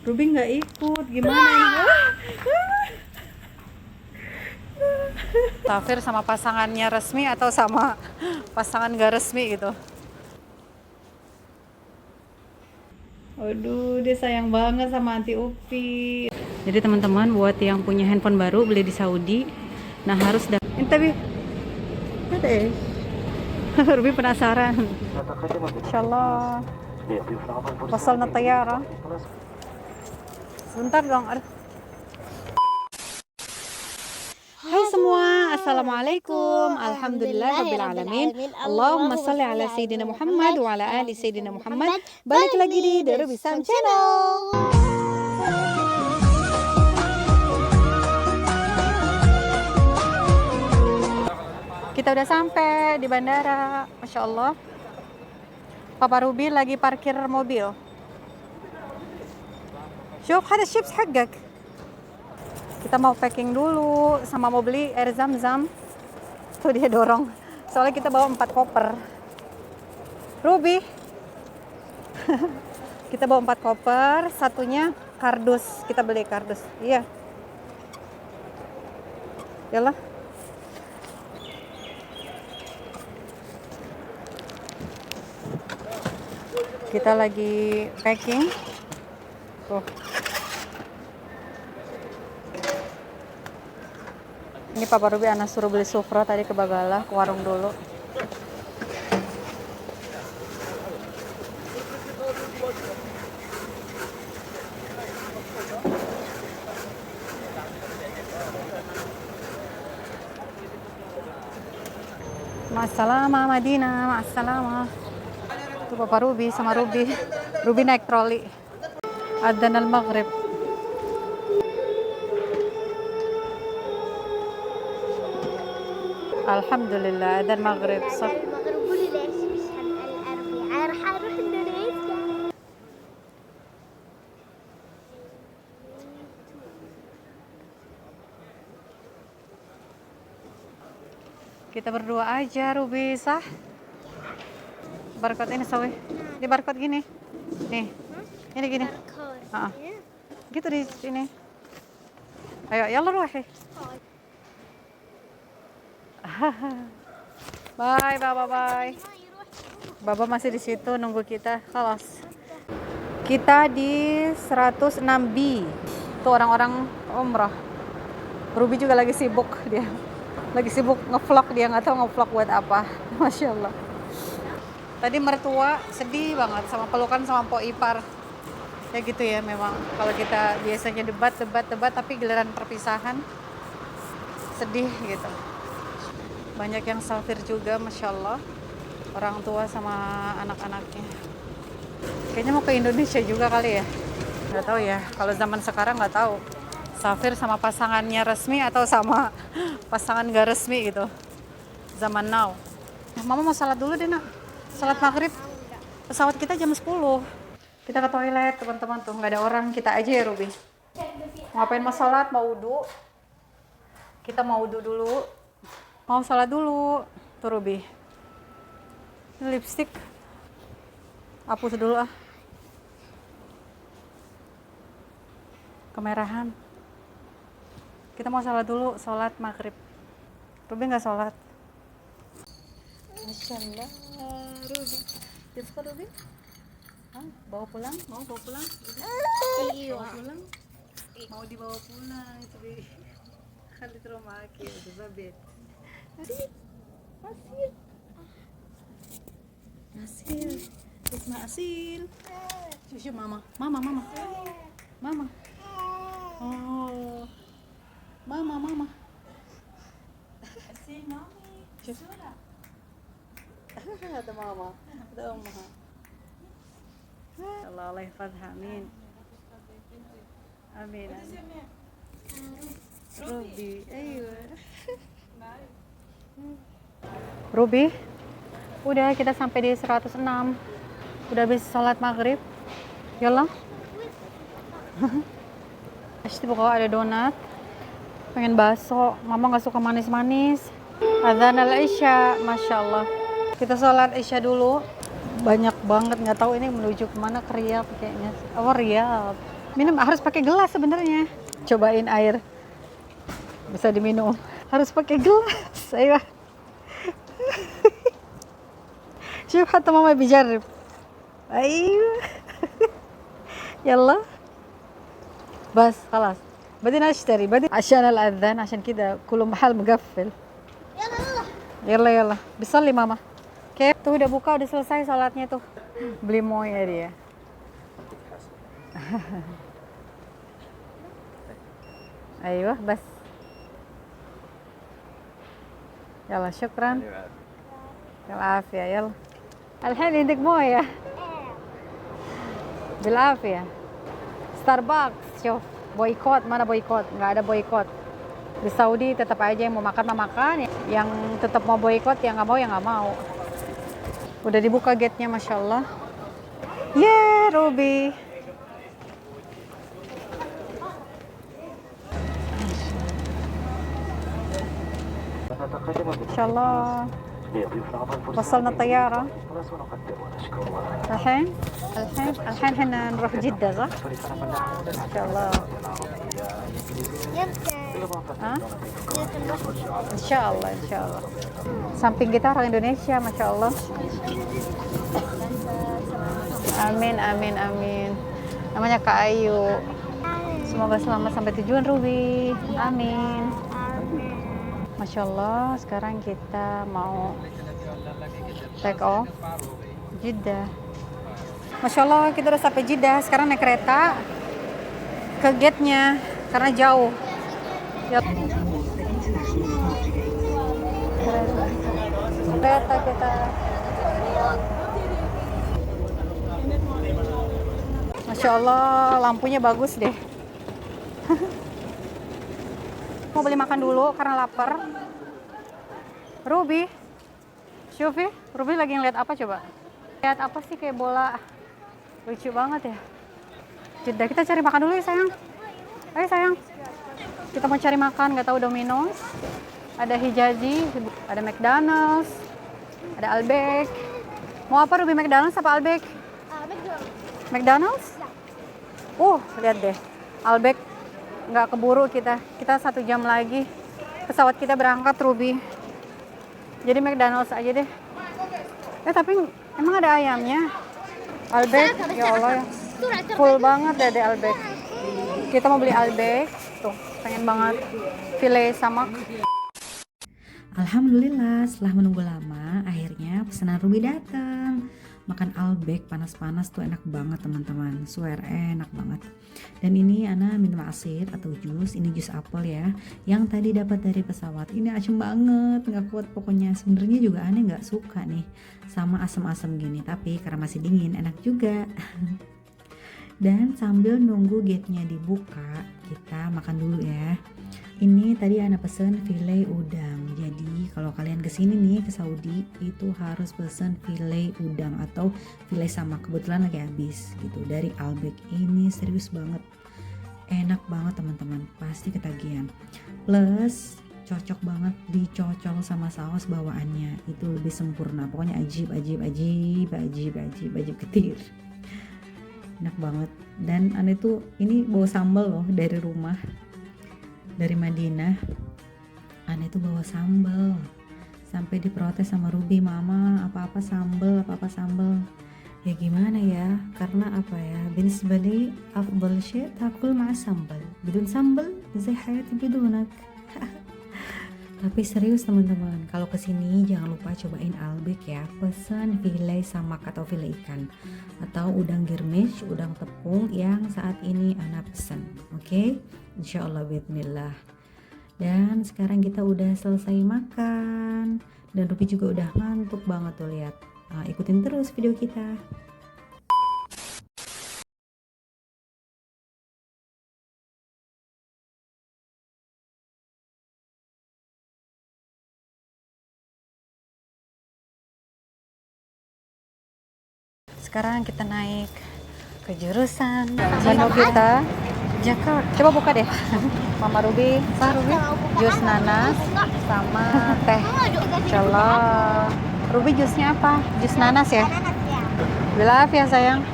Ruby nggak ikut, gimana ini? Safir sama pasangannya resmi atau sama pasangan gak resmi gitu? Aduh, dia sayang banget sama Anti Upi. Jadi teman-teman, buat yang punya handphone baru beli di Saudi, nah harus tapi ada Ruby penasaran. Insyaallah. Wasalna tayara. Sebentar dong. Hai semua, Assalamualaikum. Alhamdulillahirrabbilalamin. Allahumma salli ala Sayyidina Muhammad wa ala ali Sayyidina Muhammad. Balik lagi di The Ruby Sam Channel. Kita udah sampai di bandara, Masya Allah. Papa Ruby lagi parkir mobil. Syuf, ada chips haggak. Kita mau packing dulu, sama mau beli air zam-zam. Tuh dia dorong. Soalnya kita bawa 4 koper. Ruby. Kita bawa 4 koper, satunya kardus. Kita beli kardus. Iya. Yalah. Kita lagi packing. Tuh. Ini Papa Ruby anak suruh beli sufro tadi ke Bagala, ke warung dulu. Ma'assalama Madinah, ma'assalama. Itu Papa Ruby sama Ruby. Ruby naik troli. Adzan al-Maghrib. Alhamdulillah, adzan Maghrib. Kita berdua aja, Ruby, sah? Barcode ini, sawi. Di barcode gini. Nih. Ini gini. Gitu di sini. Ayo, yalla ruhi. Bye, Baba, bye. Baba masih di situ nunggu kita. Khalas. Kita di 106B. Tuh orang-orang umrah. Ruby juga lagi sibuk dia. Lagi sibuk ngevlog, dia nggak tahu ngevlog buat apa. Masya Allah. Tadi mertua sedih banget sama pelukan sama Pok Ipar. Ya gitu ya memang. Kalau kita biasanya debat tapi giliran perpisahan sedih gitu. Banyak yang safir juga, Masya Allah. Orang tua sama anak-anaknya. Kayaknya mau ke Indonesia juga kali ya. Nggak tahu ya. Kalau zaman sekarang nggak tahu. Safir sama pasangannya resmi atau sama pasangan gak resmi gitu. Zaman now. Mama mau salat dulu deh, nak. Salat maghrib. Pesawat kita jam 10. Kita ke toilet, teman-teman. Tuh nggak ada orang. Kita aja ya, Ruby. Ngapain mau salat, mau wudu. Kita mau wudu dulu. Mau salat dulu. Tuh, Ruby. Ini lipstick. Hapus dulu ah. Kemerahan. Kita mau salat dulu, salat maghrib. Ruby nggak salat. Masya Allah, Ruby. Jepka Ruby? Hah? Bawa pulang? Mau bawa pulang? Iya. Bawa pulang? Mau dibawa pulang itu di. Khalid rumahki, itu babet. Asil, asil, asil. Isma asil. Cucu mama, mama. Oh. Mama. Asil mami. Cusura. Ada mama, ada umma. Allah yahfazha, amin. Amin. Ruby, ayo. Ruby, udah kita sampai di 106. Udah habis sholat maghrib. Yalla. Pasti pokoknya ada donat. Pengen bakso. Mama nggak suka manis-manis. Adzan al-Isya, Masya Allah. Kita sholat Isya dulu. Banyak banget, nggak tahu ini menuju kemana, ke Riyadh kayaknya. Oh, Riyadh. Minum harus pakai gelas sebenarnya. Cobain air. Bisa diminum. Harus pakai gelas. Ayo. شوف حتى ماما بيجرب. ايوه. يلا بس خلاص بدنا نشتري عشان الأذان عشان كده كل محل مقفل. يلا يلا بيصلي ماما. Oke, tuh udah buka, udah selesai sholatnya tuh. Beli moy ya dia. Ayo, bas. يلا شكرا. بالعافية يلا. الحين عندك موية. بالعافية. ستاربكس شوف boykot, mana boykot? Nggak ada boykot. Di Saudi tetap aja yang mau makan makan, yang tetap mau boykot, yang nggak mau ya nggak mau. Udah dibuka gate-nya, masya Allah. Yeah, Ruby. Masya Allah. وصلنا الطيارة. الحين احنا نروح جدة صح؟ إن شاء الله. ها؟ إن شاء الله إن شاء الله. Samping kita orang Indonesia, masya Allah. Amin amin amin. Namanya Kak Ayu. Semoga selamat sampai tujuan Ruby. Amin. Masya Allah, sekarang kita mau take off Jeddah. Masya Allah, kita udah sampai Jeddah. Sekarang naik kereta ke gate-nya karena jauh. Ya. Kereta kita. Masya Allah, lampunya bagus deh. Mau beli makan dulu karena lapar. Ruby, Syufi, Ruby lagi ngeliat apa coba? Lihat apa sih kayak bola? Lucu banget ya. Jeddah, kita cari makan dulu ya sayang. Ayo sayang. Kita mau cari makan, nggak tahu Domino's. Ada Hijazi, ada McDonald's, ada Albek. Mau apa Ruby, McDonald's apa Albek? McDonald's? Lihat deh, Albek. Nggak keburu kita 1 jam lagi pesawat kita berangkat Ruby, jadi McDonald's aja deh. Tapi emang ada ayamnya Albek. Ya Allah ya, full banget deh Albek. Kita mau beli Albek tuh, pengen banget file samak. Alhamdulillah, setelah menunggu lama akhirnya pesanan Ruby datang. Makan Albek panas-panas tuh enak banget teman-teman, swear enak banget. Dan ini Ana minum asir atau jus, ini jus apel ya, yang tadi dapat dari pesawat. Ini asam banget, nggak kuat pokoknya. Sebenarnya juga Ana nggak suka nih sama asam-asam gini, tapi karena masih dingin enak juga. Dan sambil nunggu gate-nya dibuka, kita makan dulu ya. Ini tadi Ana pesen file udang. Jadi kalau kalian kesini nih ke Saudi itu harus pesen file udang atau file sama. Kebetulan lagi habis gitu dari Albek. Ini serius banget, enak banget teman-teman, pasti ketagihan. Plus cocok banget dicocol sama saus bawaannya, itu lebih sempurna. Pokoknya ajib ketir. Enak banget. Dan Ana tuh ini bawa sambal loh dari rumah. Dari Madinah, Ana itu bawa sambal. Sampai diprotes sama Ruby, mama apa-apa sambal. Ya gimana ya, karena apa ya, بالنسبة لي أفضل شيء تاكل مع sambal. Bidun sambal, زي حياتي bidunak. Tapi serius teman-teman, kalau kesini jangan lupa cobain Albek ya. Pesan file samak atau file ikan, atau udang girmish, udang tepung yang saat ini Ana pesan. Oke? Insyaallah bismillah. Dan sekarang kita udah selesai makan, dan Ruby juga udah ngantuk banget tuh, lihat. Nah, ikutin terus video kita. Sekarang kita naik ke jurusan menu kita Jakarta. Coba buka deh. Mama Ruby, jus nanas sama teh. Insyaallah. Ruby jusnya apa? Jus nanas ya? Bilaf ya sayang.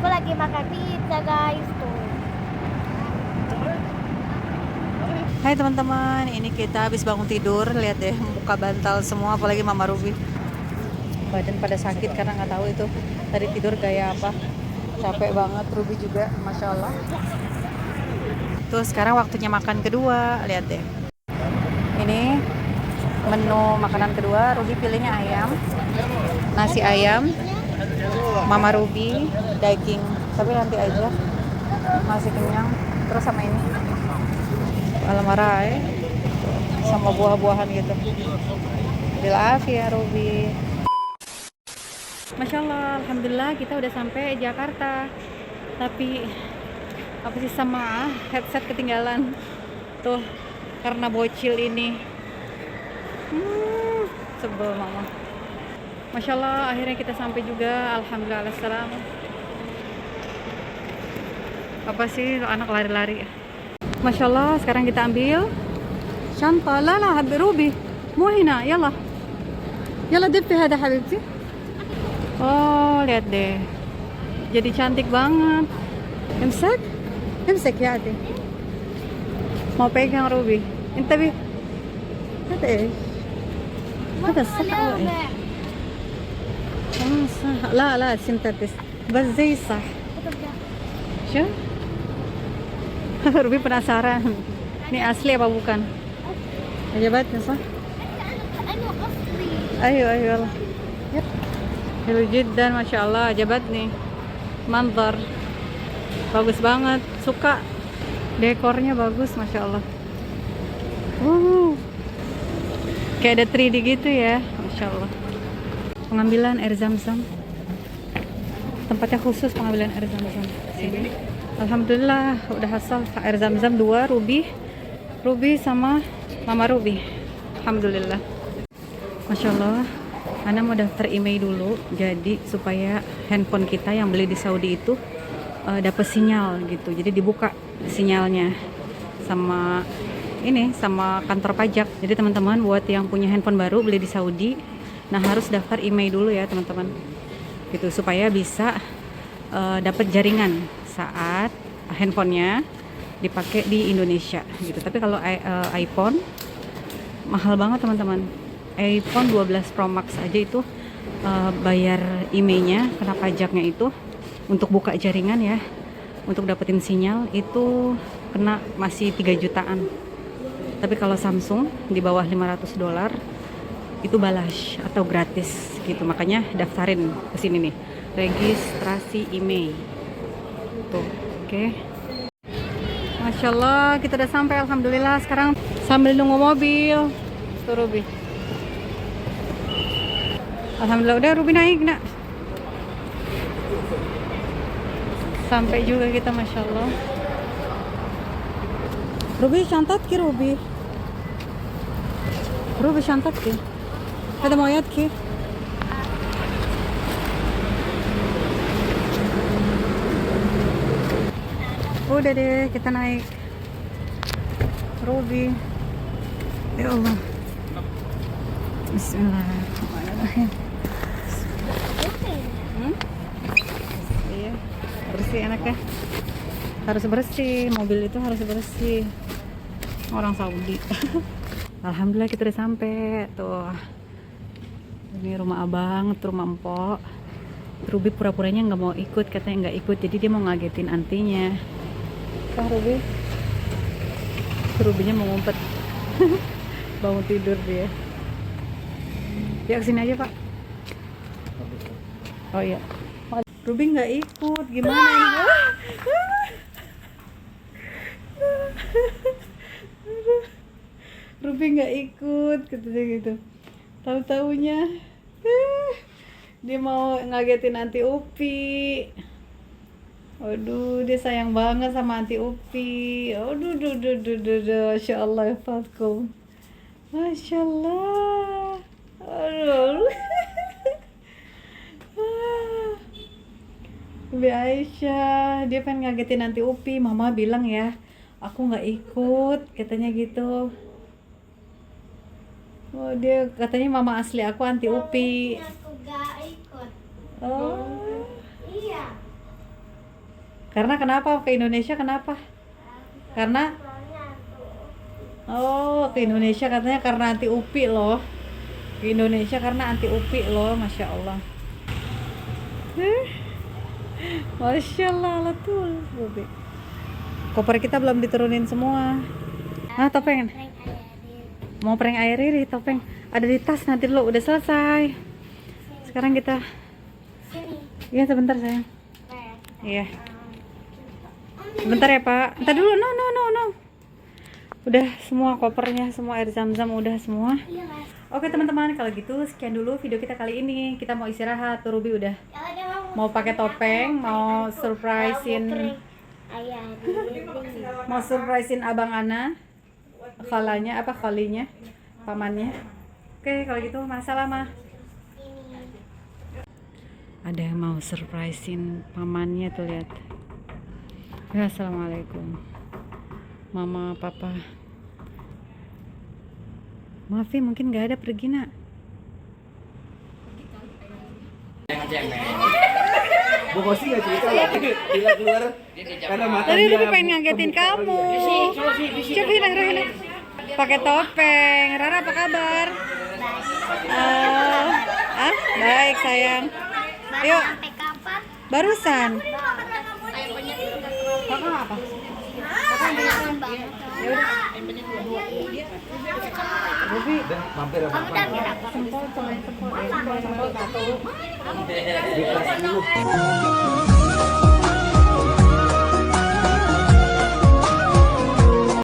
Aku lagi makan pizza guys tuh. Hai teman-teman, ini kita habis bangun tidur. Lihat deh, muka bantal semua, apalagi Mama Ruby. Badan pada sakit karena nggak tahu itu tadi tidur gaya apa. Capek banget, Ruby juga, Masya Allah. Tuh sekarang waktunya makan kedua, lihat deh. Ini menu makanan kedua, Ruby pilihnya ayam, nasi ayam, Mama Ruby daging, tapi nanti aja, masih kenyang. Terus sama ini almarai sama buah-buahan gitu. Bilafia Ruby. Masya Allah, Alhamdulillah kita udah sampai Jakarta. Tapi apa sih, sama headset ketinggalan tuh karena bocil ini. Sebel mama. Masya Allah, akhirnya kita sampai juga. Alhamdulillah salam. Apa sih anak lari-lari? Masya Allah, sekarang kita ambil شنطة. لا لا روبي مو هنا. يلا يلا دبي هذا حبيبتي. Oh lihat deh, jadi cantik banget. امسك امسك يا عدي. mau pegang Ruby. انتبه. هذا ايش؟ هذا الصح او ايه؟ صح. لا لا سنتاتس بس زي صح. شو Ruby penasaran ini asli apa bukan. عجبتني صح؟ ايوه ايوه يلا. يب حلو جدا ما شاء الله. عجبتني manzar, bagus banget, suka dekornya bagus Masya Allah. Kayak ada 3D gitu ya Masya Allah. Pengambilan air zam-zam, tempatnya khusus pengambilan air zam-zam sini. Alhamdulillah udah hasil air zam-zam 2 Ruby sama Mama Ruby. Alhamdulillah. Masya Allah. Ana mau daftar email dulu, jadi supaya handphone kita yang beli di Saudi itu dapat sinyal gitu. Jadi dibuka sinyalnya sama ini, sama kantor pajak. Jadi teman-teman buat yang punya handphone baru beli di Saudi, nah harus daftar email dulu ya teman-teman. Gitu supaya bisa dapat jaringan saat handphonenya dipakai di Indonesia gitu. Tapi kalau iPhone mahal banget teman-teman. iPhone 12 Pro Max aja itu bayar emailnya, kena pajaknya itu untuk buka jaringan ya, untuk dapetin sinyal itu kena masih 3 jutaan. Tapi kalau Samsung di bawah $500 itu balas atau gratis gitu. Makanya daftarin ke sini nih, registrasi email tuh. Oke. Masya Allah kita udah sampai. Alhamdulillah. Sekarang sambil nunggu mobil tuh Ruby. Alhamdulillah udah Ruby naik nak. Sampai juga kita Masya Allah. Ruby shantat ki Ruby. Ruby shantat ki. Ada moyat ki. Udah deh kita naik Ruby. Ya Allah. Bismillahirrahmanirrahim. Iya, bersih enaknya. Harus bersih, mobil itu harus bersih. Orang Saudi. Alhamdulillah kita udah sampai tuh. Ini rumah abang, tuh rumah empok. Ruby pura-puranya nggak mau ikut, katanya nggak ikut, jadi dia mau ngagetin antinya. Kah Ruby? Rubynya mau ngumpet. Bangun tidur dia. Ya kesini aja Pak. Oh iya. Ruby nggak ikut, gimana ini? Ruby nggak ikut, katanya gitu. Tahu-taunya dia mau ngagetin Anti Upi. Aduh, dia sayang banget sama Anti Upi. Aduh, Masya Allah ya Fatkum. Masya Allah. Aduh. Ubi Aisyah, dia pengen ngagetin Anti Upi. Mama bilang ya, aku nggak ikut, katanya gitu. Oh, dia katanya mama asli aku Anti Upi. Aku nggak ikut. Oh. Iya. Karena kenapa ke Indonesia kenapa? Karena oh ke Indonesia katanya karena anti UPI loh. Ke Indonesia karena anti UPI loh, masya Allah. Masya Allah tuh. Koper kita belum diturunin semua. Ah topeng. Mau prank air Riri topeng. Ada di tas nanti dulu udah selesai. Sekarang kita. Iya sebentar sayang. Iya. Bentar ya Pak. Entar dulu. No. Udah semua kopernya, semua air zam-zam udah semua. Oke teman-teman, kalau gitu sekian dulu video kita kali ini. Kita mau istirahat. Tuh Ruby udah mau pakai topeng, mau surprisein Abang Ana. Khalinya, pamannya. Oke, kalau gitu masalah mah. Ada yang mau surprisein pamannya tuh lihat. Ya, assalamualaikum. Mama, papa. Maaf ya, mungkin nggak ada pergi nak. Bu Kosi nggak cerita loh, dia keluar karena mata Tadi dia Ruby pengen ngagetin kamu. Coba hilang. Pakai topeng. Rara apa kabar? Baik sayang. Yuk. Sampai kapan? Barusan. Kakak apa? Kangen banget. Ya udah. Ruby. mampir apa? Kamu udah minta apa? Sempol satu. Di kelas dulu.